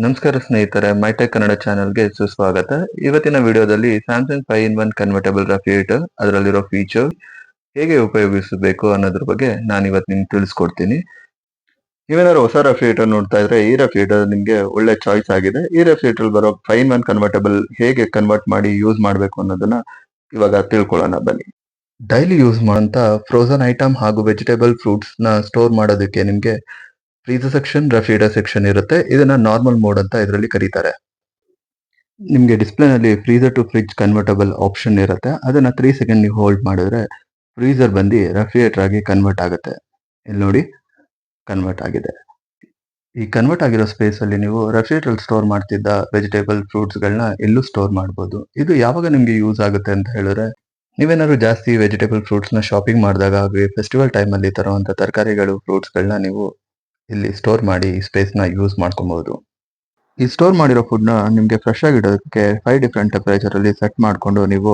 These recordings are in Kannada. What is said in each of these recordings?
ನಮಸ್ಕಾರ ಸ್ನೇಹಿತರೆ, ಮೈಟೆಕ್ ಕನ್ನಡ ಚಾನೆಲ್ಗೆ ಸುಸ್ವಾಗತ. ಇವತ್ತಿನ ವಿಡಿಯೋದಲ್ಲಿ ಸ್ಯಾಮ್ಸಂಗ್ 5-in-1 ಕನ್ವರ್ಟಬಲ್ ರೆಫ್ರಿಜರೇಟರ್ ಅದರಲ್ಲಿರೋ ಫೀಚರ್ ಹೇಗೆ ಉಪಯೋಗಿಸಬೇಕು ಅನ್ನೋದ್ರ ಬಗ್ಗೆ ನಾನು ಇವತ್ತು ನಿಮ್ಗೆ ತಿಳಿಸ್ಕೊಡ್ತೀನಿ. ನೀವೇನಾದ್ರು ಹೊಸ ರೆಫ್ರಿಜರೇಟರ್ ನೋಡ್ತಾ ಇದ್ರೆ ಈ ರೆಫ್ರಿಜರೇಟರ್ ನಿಮ್ಗೆ ಒಳ್ಳೆ ಚಾಯ್ಸ್ ಆಗಿದೆ. ಈ ರೆಫ್ರಿಜರೇಟರ್ ಬರೋ 5-in-1 ಕನ್ವರ್ಟಬಲ್ ಹೇಗೆ ಕನ್ವರ್ಟ್ ಮಾಡಿ ಯೂಸ್ ಮಾಡಬೇಕು ಅನ್ನೋದನ್ನ ಇವಾಗ ತಿಳ್ಕೊಳ್ಳೋಣ ಬನ್ನಿ. ಡೈಲಿ ಯೂಸ್ ಮಾಡೋಂಥ ಫ್ರೋಸನ್ ಐಟಮ್ ಹಾಗೂ ವೆಜಿಟೇಬಲ್ ಫ್ರೂಟ್ಸ್ ನ ಸ್ಟೋರ್ ಮಾಡೋದಕ್ಕೆ ನಿಮ್ಗೆ ಫ್ರೀಜರ್ ಸೆಕ್ಷನ್, ರೆಫ್ರಿಜರೇಟರ್ ಸೆಕ್ಷನ್ ಇರುತ್ತೆ. ಇದನ್ನ ನಾರ್ಮಲ್ ಮೋಡ್ ಅಂತ ಇದರಲ್ಲಿ ಕರೀತಾರೆ. ನಿಮ್ಗೆ ಡಿಸ್ಪ್ಲೇ ನಲ್ಲಿ freezer to fridge convertible option ಇರುತ್ತೆ. ಅದನ್ನ 3 ಸೆಕೆಂಡ್ ನೀವು ಹೋಲ್ಡ್ ಮಾಡಿದ್ರೆ ಫ್ರೀಜರ್ ಬಂದು ರೆಫ್ರಿಜರೇಟರ್ ಆಗಿ ಕನ್ವರ್ಟ್ ಆಗುತ್ತೆ. ಇಲ್ಲಿ ನೋಡಿ, ಕನ್ವರ್ಟ್ ಆಗಿದೆ. ಈ ಕನ್ವರ್ಟ್ ಆಗಿರೋ ಸ್ಪೇಸ್ ಅಲ್ಲಿ ನೀವು ರೆಫ್ರಿಜರೇಟರ್ ಸ್ಟೋರ್ ಮಾಡ್ತಿದ್ದ ವೆಜಿಟೇಬಲ್ ಫ್ರೂಟ್ಸ್ ಗಳನ್ನ ಎಲ್ಲೂ ಸ್ಟೋರ್ ಮಾಡಬಹುದು. ಇದು ಯಾವಾಗ ನಿಮ್ಗೆ ಯೂಸ್ ಆಗುತ್ತೆ ಅಂತ ಹೇಳಿದ್ರೆ, ನೀವೇನಾದ್ರು ಜಾಸ್ತಿ ವೆಜಿಟೇಬಲ್ ಫ್ರೂಟ್ಸ್ ನ ಶಾಪಿಂಗ್ ಮಾಡಿದಾಗ ಹಾಗೂ ಫೆಸ್ಟಿವಲ್ ಟೈಮ್ ಅಲ್ಲಿ ತರುವಂತ ತರಕಾರಿಗಳು, ಫ್ರೂಟ್ಸ್ ಗಳನ್ನ ನೀವು ಇಲ್ಲಿ ಸ್ಟೋರ್ ಮಾಡಿ ಈ ಸ್ಪೇಸ್ ನ ಯೂಸ್ ಮಾಡ್ಕೊಬಹುದು. ಈ ಸ್ಟೋರ್ ಮಾಡಿರೋ ಫುಡ್ ನ ನಿಮ್ಗೆ ಫ್ರೆಶ್ ಆಗಿ ಇಡೋದಕ್ಕೆ 5 ಡಿಫ್ರೆಂಟ್ ಟೆಂಪರೇಚರ್ ಅಲ್ಲಿ ಸೆಟ್ ಮಾಡ್ಕೊಂಡು ನೀವು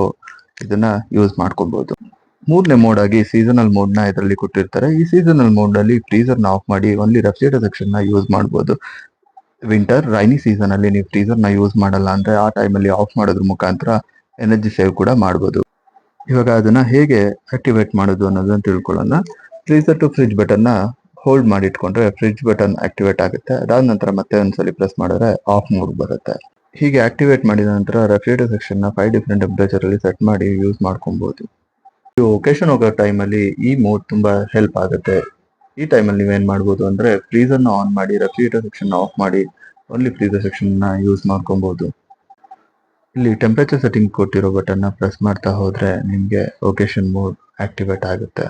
ಇದನ್ನ ಯೂಸ್ ಮಾಡ್ಕೊಬಹುದು. ಮೂರನೇ ಮೋಡ್ ಆಗಿ ಸೀಸನಲ್ ಮೋಡ್ ನ ಇದರಲ್ಲಿ ಕೊಟ್ಟಿರ್ತಾರೆ. ಈ ಸೀಸನಲ್ ಮೋಡ್ ನಲ್ಲಿ ಫ್ರೀಜರ್ ನ ಆಫ್ ಮಾಡಿ ಓನ್ಲಿ ರೆಫ್ರಿಜರೇಟರ್ ಸೆಕ್ಷನ್ ನ ಯೂಸ್ ಮಾಡಬಹುದು. ವಿಂಟರ್, ರೈನಿ ಸೀಸನ್ ಅಲ್ಲಿ ನೀವು ಫ್ರೀಜರ್ ನ ಯೂಸ್ ಮಾಡಲ್ಲ ಅಂದ್ರೆ ಆ ಟೈಮ್ ಅಲ್ಲಿ ಆಫ್ ಮಾಡೋದ್ರ ಮುಖಾಂತರ ಎನರ್ಜಿ ಸೇವ್ ಕೂಡ ಮಾಡಬಹುದು. ಇವಾಗ ಅದನ್ನ ಹೇಗೆ ಆಕ್ಟಿವೇಟ್ ಮಾಡೋದು ಅನ್ನೋದನ್ನ ತಿಳ್ಕೊಳ್ಳೋಣ. ಫ್ರೀಜರ್ ಟು ಫ್ರಿಡ್ಜ್ ಬಟನ್ ನ ಹೋಲ್ಡ್ ಮಾಡಿ ಇಟ್ಕೊಂಡ್ರೆ ಫ್ರಿಡ್ಜ್ ಬಟನ್ ಆಕ್ಟಿವೇಟ್ ಆಗುತ್ತೆ. ಅದಾದ ನಂತರ ಮತ್ತೆ ಒಂದ್ಸಲಿ ಪ್ರೆಸ್ ಮಾಡಿದ್ರೆ ಆಫ್ ಮೋಡ್ ಬರುತ್ತೆ. ಹೀಗೆ ಆಕ್ಟಿವೇಟ್ ಮಾಡಿದ ನಂತರ ರೆಫ್ರಿಜರೇಟರ್ ಸೆಕ್ಷನ್ ನ 5 ಡಿಫ್ರೆಂಟ್ ಟೆಂಪರೇಚರ್ ಅಲ್ಲಿ ಸೆಟ್ ಮಾಡಿ ಯೂಸ್ ಮಾಡ್ಕೊಬಹುದು. ನೀವು ಒಕೇಶನ್ ಹೋಗೋ ಟೈಮ್ ಅಲ್ಲಿ ಈ ಮೋಡ್ ತುಂಬಾ ಹೆಲ್ಪ್ ಆಗುತ್ತೆ. ಈ ಟೈಮ್ ಅಲ್ಲಿ ನೀವೇನ್ ಮಾಡ್ಬೋದು ಅಂದ್ರೆ ಫ್ರೀಜರ್ ನ ಆನ್ ಮಾಡಿ ರೆಫ್ರಿಜರೇಟರ್ ಸೆಕ್ಷನ್ ನ ಆಫ್ ಮಾಡಿ ಓನ್ಲಿ ಫ್ರೀಜರ್ ಸೆಕ್ಷನ್ ನ ಯೂಸ್ ಮಾಡ್ಕೊಬಹುದು. ಇಲ್ಲಿ ಟೆಂಪರೇಚರ್ ಸೆಟ್ಟಿಂಗ್ ಕೊಟ್ಟಿರೋ ಬಟನ್ ನ ಪ್ರೆಸ್ ಮಾಡ್ತಾ ಹೋದ್ರೆ ನಿಮ್ಗೆ ಒಕೇಶನ್ ಮೋಡ್ ಆಕ್ಟಿವೇಟ್ ಆಗುತ್ತೆ.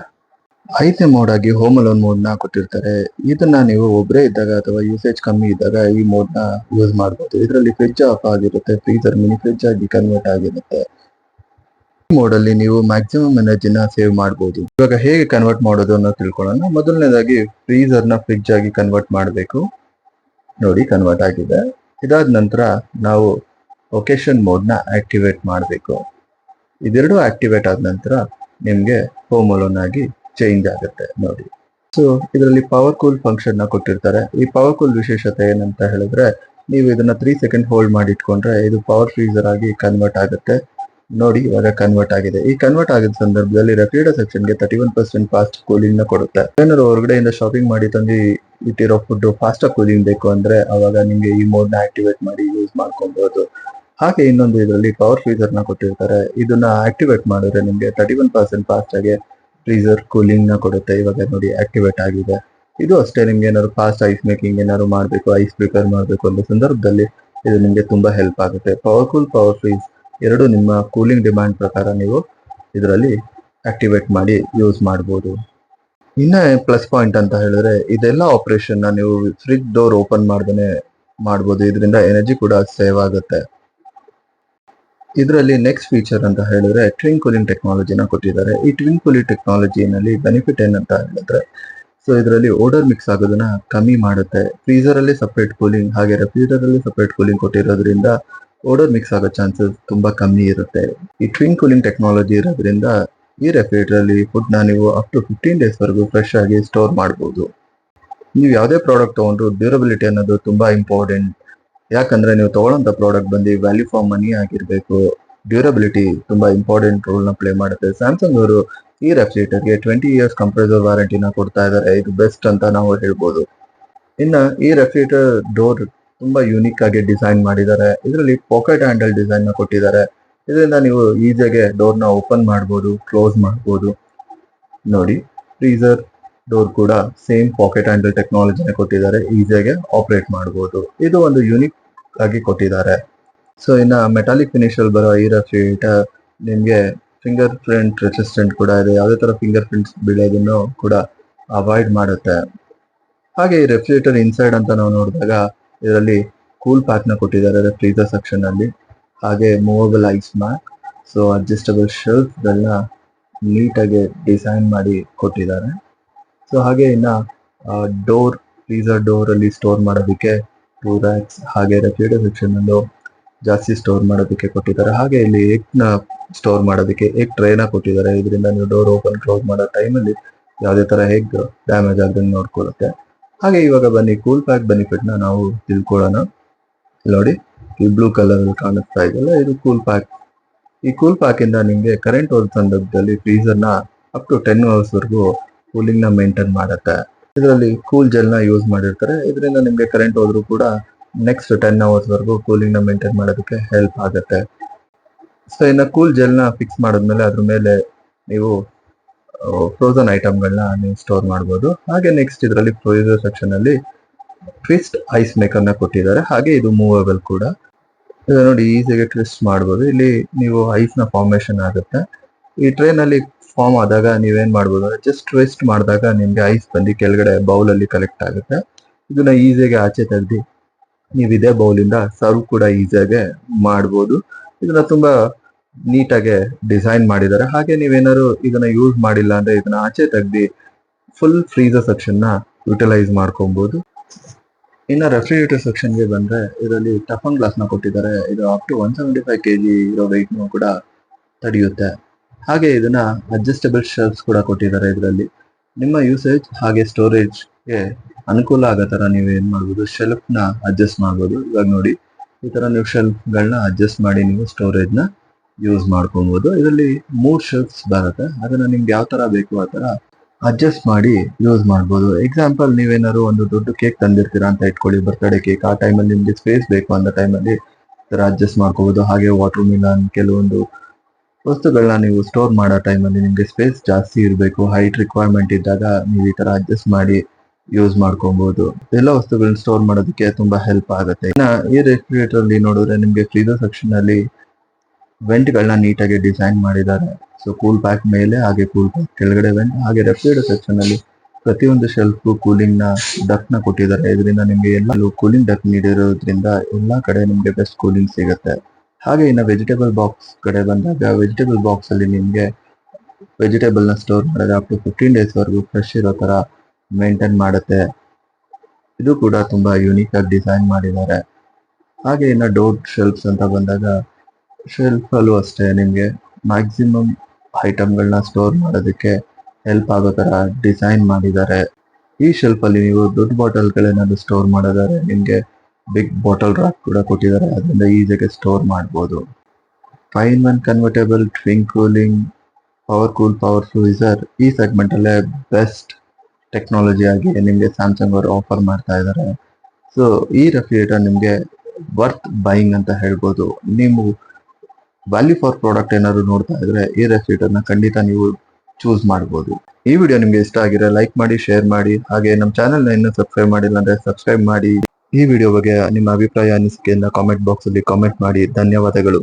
5ನೇ ಮೋಡ್ ಆಗಿ ಹೋಮ್ ಅಲೋನ್ ಮೋಡ್ ನ ಕೊಟ್ಟಿರ್ತಾರೆ. ಇದನ್ನ ನೀವು ಒಬ್ಬರೇ ಇದ್ದಾಗ ಅಥವಾ ಯೂಸೇಜ್ ಕಮ್ಮಿ ಇದ್ದಾಗ ಈ ಮೋಡ್ ನ ಯೂಸ್ ಮಾಡಬಹುದು. ಇದರಲ್ಲಿ ಫ್ರಿಡ್ಜ್ ಆಫ್ ಆಗಿರುತ್ತೆ, ಫ್ರೀಜರ್ ಮಿನಿ ಫ್ರಿಡ್ಜ್ ಆಗಿ ಕನ್ವರ್ಟ್ ಆಗಿರುತ್ತೆ. ಈ ಮೋಡ್ ಅಲ್ಲಿ ನೀವು ಮ್ಯಾಕ್ಸಿಮಮ್ ಎನರ್ಜಿನ ಸೇವ್ ಮಾಡಬಹುದು. ಇವಾಗ ಹೇಗೆ ಕನ್ವರ್ಟ್ ಮಾಡೋದು ಅನ್ನೋ ತಿಳ್ಕೊಳ್ಳೋಣ. ಮೊದಲನೇದಾಗಿ ಫ್ರೀಜರ್ ನ ಫ್ರಿಡ್ಜ್ ಆಗಿ ಕನ್ವರ್ಟ್ ಮಾಡಬೇಕು. ನೋಡಿ, ಕನ್ವರ್ಟ್ ಆಗಿದೆ. ಇದಾದ ನಂತರ ನಾವು ಒಕೇಶನ್ ಮೋಡ್ ನ ಆಕ್ಟಿವೇಟ್ ಮಾಡಬೇಕು. ಇದೆರಡು ಆಕ್ಟಿವೇಟ್ ಆದ ನಂತರ ನಿಮ್ಗೆ ಹೋಮ್ ಅಲೋನ್ ಆಗಿ ಚೇಂಜ್ ಆಗುತ್ತೆ. ನೋಡಿ, ಸೊ ಇದರಲ್ಲಿ ಪವರ್ ಕೂಲ್ ಫಂಕ್ಷನ್ ನ ಕೊಟ್ಟಿರ್ತಾರೆ. ಈ ಪವರ್ ಕೂಲ್ ವಿಶೇಷತೆ ಏನಂತ ಹೇಳಿದ್ರೆ, ನೀವು ಇದನ್ನ 3 ಸೆಕೆಂಡ್ ಹೋಲ್ಡ್ ಮಾಡಿ ಇಟ್ಕೊಂಡ್ರೆ ಇದು ಪವರ್ ಫ್ರೀಜರ್ ಆಗಿ ಕನ್ವರ್ಟ್ ಆಗುತ್ತೆ. ನೋಡಿ, ಇವಾಗ ಕನ್ವರ್ಟ್ ಆಗಿದೆ. ಈ ಕನ್ವರ್ಟ್ ಆಗಿದ ಸಂದರ್ಭದಲ್ಲಿ ರೆಫ್ರಿಜರೇಟರ್ ಸೆಕ್ಷನ್ ಗೆ 31% ಫಾಸ್ಟ್ ಕೂಲಿಂಗ್ ನ ಕೊಡುತ್ತೆ. ಏನಾದ್ರು ಹೊರಗಡೆಯಿಂದ ಶಾಪಿಂಗ್ ಮಾಡಿ ತಂದು ಇಟ್ಟಿರೋ ಫುಡ್ ಫಾಸ್ಟ್ ಕೂಲಿಂಗ್ ಬೇಕು ಅಂದ್ರೆ ಅವಾಗ ನಿಮ್ಗೆ ಈ ಮೋಡ್ ನ ಆಕ್ಟಿವೇಟ್ ಮಾಡಿ ಯೂಸ್ ಮಾಡ್ಕೊಬಹುದು. ಹಾಗೆ ಇನ್ನೊಂದು ಇದರಲ್ಲಿ ಪವರ್ ಫ್ರೀಜರ್ ನ ಕೊಟ್ಟಿರ್ತಾರೆ. ಇದನ್ನ ಆಕ್ಟಿವೇಟ್ ಮಾಡಿದ್ರೆ ನಿಮ್ಗೆ 31% ಫಾಸ್ಟ್ ಆಗಿ ಫ್ರೀಜರ್ ಕೂಲಿಂಗ್ ನ ಕೊಡುತ್ತೆ. ಇವಾಗ ನೋಡಿ, ಆಕ್ಟಿವೇಟ್ ಆಗಿದೆ. ಇದು ಅಷ್ಟೇ, ನಿಮ್ಗೆ ಏನಾದ್ರು ಫಾಸ್ಟ್ ಐಸ್ ಮೇಕಿಂಗ್ ಏನಾದ್ರು ಮಾಡಬೇಕು, ಐಸ್ ಪ್ರಿಪೇರ್ ಮಾಡಬೇಕು ಅನ್ನೋ ಸಂದರ್ಭದಲ್ಲಿ ಇದು ನಿಮ್ಗೆ ತುಂಬಾ ಹೆಲ್ಪ್ ಆಗುತ್ತೆ. ಪವರ್ ಕೂಲ್, ಪವರ್ ಫ್ರೀಜ್ ಎರಡು ನಿಮ್ಮ ಕೂಲಿಂಗ್ ಡಿಮ್ಯಾಂಡ್ ಪ್ರಕಾರ ನೀವು ಇದರಲ್ಲಿ ಆಕ್ಟಿವೇಟ್ ಮಾಡಿ ಯೂಸ್ ಮಾಡಬಹುದು. ಇನ್ನ ಪ್ಲಸ್ ಪಾಯಿಂಟ್ ಅಂತ ಹೇಳಿದ್ರೆ, ಇದೆಲ್ಲ ಆಪರೇಷನ್ ನ ನೀವು ಫ್ರಿಡ್ಜ್ ಡೋರ್ ಓಪನ್ ಮಾಡ್ದೇನೆ ಮಾಡಬಹುದು. ಇದರಿಂದ ಎನರ್ಜಿ ಕೂಡ ಸೇವ್ ಆಗುತ್ತೆ. ಇದರಲ್ಲಿ ನೆಕ್ಸ್ಟ್ ಫೀಚರ್ ಅಂತ ಹೇಳಿದ್ರೆ ಟ್ವಿನ್ ಕೂಲಿಂಗ್ ಟೆಕ್ನಾಲಜಿನ ಕೊಟ್ಟಿದ್ದಾರೆ. ಈ ಟ್ವಿನ್ ಕೂಲಿಂಗ್ ಟೆಕ್ನಾಲಜಿನಲ್ಲಿ ಬೆನಿಫಿಟ್ ಏನಂತ ಹೇಳಿದ್ರೆ, ಸೊ ಇದರಲ್ಲಿ ಓಡರ್ ಮಿಕ್ಸ್ ಆಗೋದನ್ನ ಕಮ್ಮಿ ಮಾಡುತ್ತೆ. ಫ್ರೀಜರ್ ಅಲ್ಲಿ ಸಪರೇಟ್ ಕೂಲಿಂಗ್ ಹಾಗೆ ರೆಫ್ರಿಜರೇಟರ್ ಅಲ್ಲಿ ಸಪರೇಟ್ ಕೂಲಿಂಗ್ ಕೊಟ್ಟಿರೋದ್ರಿಂದ ಓಡರ್ ಮಿಕ್ಸ್ ಆಗೋ ಚಾನ್ಸಸ್ ತುಂಬಾ ಕಮ್ಮಿ ಇರುತ್ತೆ. ಈ ಟ್ವಿನ್ ಕೂಲಿಂಗ್ ಟೆಕ್ನಾಲಜಿ ಇರೋದ್ರಿಂದ ಈ ರೆಫ್ರಿಜರೇಟರ್ ಅಲ್ಲಿ ಫುಡ್ ನ ನೀವು ಅಪ್ ಟು 15 ಡೇಸ್ ವರೆಗೂ ಫ್ರೆಶ್ ಆಗಿ ಸ್ಟೋರ್ ಮಾಡಬಹುದು. ನೀವು ಯಾವುದೇ ಪ್ರಾಡಕ್ಟ್ ತಗೊಂಡ್ರು ಡ್ಯೂರಬಿಲಿಟಿ ಅನ್ನೋದು ತುಂಬಾ ಇಂಪಾರ್ಟೆಂಟ್. ಯಾಕಂದ್ರೆ ನೀವು ತಗೊಳ್ಳೋಂಥ ಪ್ರಾಡಕ್ಟ್ ಬಂದು ವ್ಯಾಲ್ಯೂ ಫಾರ್ ಮನಿ ಆಗಿರ್ಬೇಕು. ಡ್ಯೂರಬಿಲಿಟಿ ತುಂಬಾ ಇಂಪಾರ್ಟೆಂಟ್ ರೋಲ್ ನ ಪ್ಲೇ ಮಾಡುತ್ತೆ. ಸ್ಯಾಮ್ಸಂಗ್ ಅವರು ಈ ರೆಫ್ರಿಜರೇಟರ್ಗೆ 20 ಇಯರ್ಸ್ ಕಂಪ್ರೆಸರ್ ವಾರಂಟಿನ ಕೊಡ್ತಾ ಇದ್ದಾರೆ. ಇದು ಬೆಸ್ಟ್ ಅಂತ ನಾವು ಹೇಳ್ಬೋದು. ಇನ್ನ ಈ ರೆಫ್ರಿಜರೇಟರ್ ಡೋರ್ ತುಂಬಾ ಯೂನಿಕ್ ಆಗಿ ಡಿಸೈನ್ ಮಾಡಿದ್ದಾರೆ. ಇದರಲ್ಲಿ ಪಾಕೆಟ್ ಹ್ಯಾಂಡಲ್ ಡಿಸೈನ್ ನ ಕೊಟ್ಟಿದ್ದಾರೆ. ಇದರಿಂದ ನೀವು ಈಸಿಯಾಗಿ ಡೋರ್ ನ ಓಪನ್ ಮಾಡಬಹುದು, ಕ್ಲೋಸ್ ಮಾಡಬಹುದು. ನೋಡಿ, ಫ್ರೀಜರ್ ಡೋರ್ ಕೂಡ ಸೇಮ್ ಪಾಕೆಟ್ ಹ್ಯಾಂಡಲ್ ಟೆಕ್ನಾಲಜಿನ ಕೊಟ್ಟಿದ್ದಾರೆ. ಈಸಿಯಾಗಿ ಆಪರೇಟ್ ಮಾಡಬಹುದು. ಇದು ಒಂದು ಯೂನಿಕ್ ಆಗಿ ಕೊಟ್ಟಿದ್ದಾರೆ. ಸೊ ಇನ್ನ ಮೆಟಾಲಿಕ್ ಫಿನಿಶ್ ಅಲ್ಲಿ ಬರೋ ಈ ರೆಫ್ರಿಜರೇಟರ್ ನಿಮ್ಗೆ ಫಿಂಗರ್ ಪ್ರಿಂಟ್ ರೆಸಿಸ್ಟೆಂಟ್ ಕೂಡ ಇದೆ. ಯಾವುದೇ ತರ ಫಿಂಗರ್ ಪ್ರಿಂಟ್ಸ್ ಬೀಳೋದನ್ನು ಕೂಡ ಅವಾಯ್ಡ್ ಮಾಡುತ್ತೆ. ಹಾಗೆ ಈ ರೆಫ್ರಿಜರೇಟರ್ ಇನ್ಸೈಡ್ ಅಂತ ನಾವು ನೋಡಿದಾಗ ಇದರಲ್ಲಿ ಕೂಲ್ ಪ್ಯಾಕ್ ನ ಕೊಟ್ಟಿದ್ದಾರೆ ಫ್ರೀಜರ್ ಸೆಕ್ಷನ್ ಅಲ್ಲಿ. ಹಾಗೆ ಮೂವಬಲ್ ಐಸ್ ಮ್ಯಾಕ್, ಸೊ ಅಡ್ಜಸ್ಟಬಲ್ ಶೆಲ್ಫ್ ಗಳನ್ನ ನೀಟಾಗಿ ಡಿಸೈನ್ ಮಾಡಿ ಕೊಟ್ಟಿದ್ದಾರೆ. ಸೊ ಹಾಗೆ ಇನ್ನ ಡೋರ್, ಫ್ರೀಜರ್ ಡೋರ್ ಅಲ್ಲಿ ಸ್ಟೋರ್ ಮಾಡೋದಕ್ಕೆ 2 racks, ಹಾಗೆ ರೆಫ್ರಿಜರೇಟರ್ ಸೆಕ್ಷನ್ ಅಲ್ಲೂ ಜಾಸ್ತಿ ಸ್ಟೋರ್ ಮಾಡೋದಕ್ಕೆ ಕೊಟ್ಟಿದ್ದಾರೆ. ಹಾಗೆ ಇಲ್ಲಿ ಎಗ್ ನ ಸ್ಟೋರ್ ಮಾಡೋದಕ್ಕೆ ಎಗ್ ಟ್ರೇನ ಕೊಟ್ಟಿದ್ದಾರೆ. ಇದರಿಂದ ನೀವು ಡೋರ್ ಓಪನ್ ಕ್ಲೋಸ್ ಮಾಡೋ ಟೈಮಲ್ಲಿ ಯಾವುದೇ ತರ ಎಗ್ ಡ್ಯಾಮೇಜ್ ಆಗದಂಗೆ ನೋಡ್ಕೊಳ್ಳುತ್ತೆ. ಹಾಗೆ ಇವಾಗ ಬನ್ನಿ ಕೂಲ್ ಪ್ಯಾಕ್ ಬೆನಿಫಿಟ್ ನ ನಾವು ತಿಳ್ಕೊಳ್ಳೋಣ. ನೋಡಿ ಈ ಬ್ಲೂ ಕಲರ್ ಕಾಣಿಸ್ತಾ ಇದೆಯಲ್ಲ, ಇದು ಕೂಲ್ ಪ್ಯಾಕ್. ಈ ಕೂಲ್ ಪ್ಯಾಕ್ ಇಂದ ನಿಮ್ಗೆ ಕರೆಂಟ್ ಹೋದ ಸಂದರ್ಭದಲ್ಲಿ ಫ್ರೀಸರ್ ನ ಅಪ್ ಟು 10 ಅವರ್ಸ್ ವರೆಗೂ ಕೂಲಿಂಗ್ ನ ಮೇಂಟೈನ್ ಮಾಡುತ್ತೆ. ಇದರಲ್ಲಿ ಕೂಲ್ ಜೆಲ್ ನ ಯೂಸ್ ಮಾಡಿರ್ತಾರೆ. ಇದರಿಂದ ನಿಮ್ಗೆ ಕರೆಂಟ್ ಹೋದ್ರು ಕೂಡ ನೆಕ್ಸ್ಟ್ 10 ಅವರ್ಸ್ ವರೆಗೂ ಕೂಲಿಂಗ್ ನ ಮೇಂಟೈನ್ ಮಾಡೋದಕ್ಕೆ ಹೆಲ್ಪ್ ಆಗುತ್ತೆ. ಸೊ ಇನ್ನು ಕೂಲ್ ಜೆಲ್ ನ ಫಿಕ್ಸ್ ಮಾಡಿದ್ಮೇಲೆ ಅದ್ರ ಮೇಲೆ ನೀವು ಫ್ರೋಸನ್ ಐಟಮ್ಗಳನ್ನ ನೀವು ಸ್ಟೋರ್ ಮಾಡ್ಬೋದು. ಹಾಗೆ ನೆಕ್ಸ್ಟ್ ಇದರಲ್ಲಿ ಫ್ರೀಸರ್ ಸೆಕ್ಷನ್ ಅಲ್ಲಿ ಟ್ವಿಸ್ಟ್ ಐಸ್ ಮೇಕರ್ ನ ಕೊಟ್ಟಿದ್ದಾರೆ. ಹಾಗೆ ಇದು ಮೂವೇಬಲ್ ಕೂಡ. ಇದು ನೋಡಿ ಈಸಿಯಾಗಿ ಟ್ವಿಸ್ಟ್ ಮಾಡ್ಬೋದು. ಇಲ್ಲಿ ನೀವು ಐಸ್ ನ ಫಾರ್ಮೇಶನ್ ಆಗುತ್ತೆ. ಈ ಟ್ರೈನ್ ಅಲ್ಲಿ ಫಾರ್ಮ್ ಆದಾಗ ನೀವೇನ್ ಮಾಡ್ಬೋದು ಅಂದ್ರೆ ಜಸ್ಟ್ ಟ್ವಿಸ್ಟ್ ಮಾಡಿದಾಗ ನಿಮ್ಗೆ ಐಸ್ ಬಂದು ಕೆಳಗಡೆ ಬೌಲ್ ಅಲ್ಲಿ ಕಲೆಕ್ಟ್ ಆಗುತ್ತೆ. ಇದನ್ನ ಈಸಿಯಾಗಿ ಆಚೆ ತೆಗ್ದು ನೀವು ಇದೇ ಬೌಲ್ ಇಂದ ಸರ್ವ್ ಕೂಡ ಈಸಿಯಾಗಿ ಮಾಡ್ಬೋದು. ಇದನ್ನ ತುಂಬಾ ನೀಟಾಗಿ ಡಿಸೈನ್ ಮಾಡಿದ್ದಾರೆ. ಹಾಗೆ ನೀವೇನಾದ್ರು ಇದನ್ನ ಯೂಸ್ ಮಾಡಿಲ್ಲ ಅಂದ್ರೆ ಇದನ್ನ ಆಚೆ ತೆಗ್ದು ಫುಲ್ ಫ್ರೀಸರ್ ಸೆಕ್ಷನ್ ನ ಯುಟಿಲೈಸ್ ಮಾಡ್ಕೊಬಹುದು. ಇನ್ನು ರೆಫ್ರಿಜರೇಟರ್ ಸೆಕ್ಷನ್ ಗೆ ಬಂದ್ರೆ ಇದರಲ್ಲಿ ಟಫನ್ ಗ್ಲಾಸ್ ನ ಕೊಟ್ಟಿದ್ದಾರೆ. ಇದು ಅಪ್ ಟು 175 kg ಇರೋ ವೆಯ್ಟ್ ಕೂಡ ತಡೆಯುತ್ತೆ. ಹಾಗೆ ಇದನ್ನ ಅಡ್ಜಸ್ಟಬಲ್ ಶೆಲ್ಫ್ಸ್ ಕೂಡ ಕೊಟ್ಟಿದ್ದಾರೆ. ಇದರಲ್ಲಿ ನಿಮ್ಮ ಯೂಸೇಜ್ ಹಾಗೆ ಸ್ಟೋರೇಜ್ ಗೆ ಅನುಕೂಲ ಆಗೋ ತರ ನೀವು ಏನ್ ಮಾಡ್ಬೋದು, ಶೆಲ್ಫ್ ನ ಅಡ್ಜಸ್ಟ್ ಮಾಡ್ಬೋದು. ಇವಾಗ ನೋಡಿ ಈ ತರ ನೀವು ಶೆಲ್ಫ್ ಗಳನ್ನ ಅಡ್ಜಸ್ಟ್ ಮಾಡಿ ನೀವು ಸ್ಟೋರೇಜ್ ನ ಯೂಸ್ ಮಾಡ್ಕೊಬಹುದು. ಇದರಲ್ಲಿ 3 ಶೆಲ್ಫ್ಸ್ ಬರುತ್ತೆ. ಅದನ್ನ ನಿಮ್ಗೆ ಯಾವ ತರ ಬೇಕು ಆ ತರ ಅಡ್ಜಸ್ಟ್ ಮಾಡಿ ಯೂಸ್ ಮಾಡ್ಬೋದು. ಎಕ್ಸಾಂಪಲ್ ನೀವೇನಾದ್ರು ಒಂದು ದೊಡ್ಡ ಕೇಕ್ ತಂದಿರ್ತೀರಾ ಅಂತ ಇಟ್ಕೊಳ್ಳಿ, ಬರ್ತ್ಡೇ ಕೇಕ್. ಆ ಟೈಮಲ್ಲಿ ನಿಮ್ಗೆ ಸ್ಪೇಸ್ ಬೇಕು ಅಂತ ಟೈಮಲ್ಲಿ ತರ ಅಡ್ಜಸ್ಟ್ ಮಾಡ್ಕೋಬಹುದು. ಹಾಗೆ ವಾಟರ್ ಮಿಲನ್, ಕೆಲವೊಂದು ವಸ್ತುಗಳನ್ನ ನೀವು ಸ್ಟೋರ್ ಮಾಡೋ ಟೈಮಲ್ಲಿ ನಿಮ್ಗೆ ಸ್ಪೇಸ್ ಜಾಸ್ತಿ ಇರಬೇಕು, ಹೈಟ್ ರಿಕ್ವೈರ್ಮೆಂಟ್ ಇದ್ದಾಗ ನೀವು ಈ ತರ ಅಡ್ಜಸ್ಟ್ ಮಾಡಿ ಯೂಸ್ ಮಾಡ್ಕೊಬಹುದು. ಎಲ್ಲ ವಸ್ತುಗಳನ್ನ ಸ್ಟೋರ್ ಮಾಡೋದಕ್ಕೆ ತುಂಬಾ ಹೆಲ್ಪ್ ಆಗುತ್ತೆ. ಇನ್ನ ಈ ರೆಫ್ರಿಜರೇಟರ್ ಅಲ್ಲಿ ನೋಡಿದ್ರೆ ನಿಮ್ಗೆ ಫ್ರೀಜರ್ ಸೆಕ್ಷನ್ ಅಲ್ಲಿ ವೆಂಟ್ ಗಳನ್ನ ನೀಟಾಗಿ ಡಿಸೈನ್ ಮಾಡಿದ್ದಾರೆ. ಸೊ ಕೂಲ್ ಪ್ಯಾಕ್ ಮೇಲೆ ಹಾಗೆ ಕೂಲ್ ಪ್ಯಾಕ್ ಕೆಳಗಡೆ ವೆಂಟ್, ಹಾಗೆ ರೆಫ್ರಿಜರೇಟರ್ ಸೆಕ್ಷನ್ ಅಲ್ಲಿ ಪ್ರತಿಯೊಂದು ಶೆಲ್ಫ್ ಕೂಲಿಂಗ್ ನ ಡಕ್ ನ ಕೊಟ್ಟಿದ್ದಾರೆ. ಇದರಿಂದ ನಿಮ್ಗೆ ಎಲ್ಲ ಕೂಲಿಂಗ್ ಡಕ್ ನೀಡಿರೋದ್ರಿಂದ ಎಲ್ಲಾ ಕಡೆ ನಿಮ್ಗೆ ಬೆಸ್ಟ್ ಕೂಲಿಂಗ್ ಸಿಗುತ್ತೆ. ಹಾಗೆ ಇನ್ನು ವೆಜಿಟೇಬಲ್ ಬಾಕ್ಸ್ ಕಡೆ ಬಂದಾಗ ವೆಜಿಟೇಬಲ್ ಬಾಕ್ಸ್ ಅಲ್ಲಿ ನಿಮ್ಗೆ ವೆಜಿಟೇಬಲ್ ನ ಸ್ಟೋರ್ ಮಾಡಿದ್ರೆ ಅಪ್ ಟು 15 ಡೇಸ್ ವರೆಗೂ ಫ್ರೆಶ್ ಇರೋ ತರ ಮೇಂಟೈನ್ ಮಾಡುತ್ತೆ. ಇದು ಕೂಡ ತುಂಬಾ ಯೂನಿಕ್ ಆಗಿ ಡಿಸೈನ್ ಮಾಡಿದ್ದಾರೆ. ಹಾಗೆ ಇನ್ನು ಡೋರ್ ಶೆಲ್ಫ್ಸ್ ಅಂತ ಬಂದಾಗ ಶೆಲ್ಫ್ ಅಲ್ಲೂ ಅಷ್ಟೇ ನಿಮ್ಗೆ ಮ್ಯಾಕ್ಸಿಮಮ್ ಐಟಮ್ಗಳನ್ನ ಸ್ಟೋರ್ ಮಾಡೋದಕ್ಕೆ ಹೆಲ್ಪ್ ಆಗೋ ತರ ಡಿಸೈನ್ ಮಾಡಿದ್ದಾರೆ. ಈ ಶೆಲ್ಫ್ ಅಲ್ಲಿ ನೀವು ದೊಡ್ಡ ಬಾಟಲ್ಗಳೇನಾದ್ರು ಸ್ಟೋರ್ ಮಾಡೋದಾದ್ರೆ ನಿಮ್ಗೆ ಬಿಗ್ ಬಾಟಲ್ ರಾಕ್ ಕೂಡ ಕೊಟ್ಟಿದ್ದಾರೆ. ಅದರಿಂದ ಈಸಿಯಾಗಿ ಸ್ಟೋರ್ ಮಾಡ್ಬೋದು. 5-in-1 convertible twin cooling power freezer ಈ ಸೆಗ್ಮೆಂಟ್ ಅಲ್ಲೇ ಬೆಸ್ಟ್ ಟೆಕ್ನಾಲಜಿ ಆಗಿ ನಿಮ್ಗೆ ಸ್ಯಾಮ್ಸಂಗ್ ಅವರು ಆಫರ್ ಮಾಡ್ತಾ ಇದ್ದಾರೆ. ಸೊ ಈ ರೆಫ್ರಿಜರೇಟರ್ ನಿಮ್ಗೆ ವರ್ತ್ ಬೈಯಿಂಗ್ ಅಂತ ಹೇಳ್ಬೋದು. ನೀವು ವ್ಯಾಲ್ಯೂ ಫಾರ್ ಪ್ರಾಡಕ್ಟ್ ಏನಾದ್ರು ನೋಡ್ತಾ ಇದ್ರೆ ಈ ರೆಫ್ರಿಜರೇಟರ್ ನ ಖಂಡಿತ ನೀವು ಚೂಸ್ ಮಾಡಬಹುದು. ಈ ವಿಡಿಯೋ ನಿಮ್ಗೆ ಇಷ್ಟ ಆಗಿದ್ರೆ ಲೈಕ್ ಮಾಡಿ, ಶೇರ್ ಮಾಡಿ. ಹಾಗೆ ನಮ್ಮ ಚಾನೆಲ್ ನ ಇನ್ನೂ ಸಬ್ಸ್ಕ್ರೈಬ್ ಮಾಡಿಲ್ಲ ಅಂದ್ರೆ ಸಬ್ಸ್ಕ್ರೈಬ್ ಮಾಡಿ. ಈ ವಿಡಿಯೋ ಬಗ್ಗೆ ನಿಮ್ಮ ಅಭಿಪ್ರಾಯ ಅನಿಸಿಕೆಯನ್ನ ಕಾಮೆಂಟ್ ಬಾಕ್ಸ್ ಅಲ್ಲಿ ಕಾಮೆಂಟ್ ಮಾಡಿ. ಧನ್ಯವಾದಗಳು.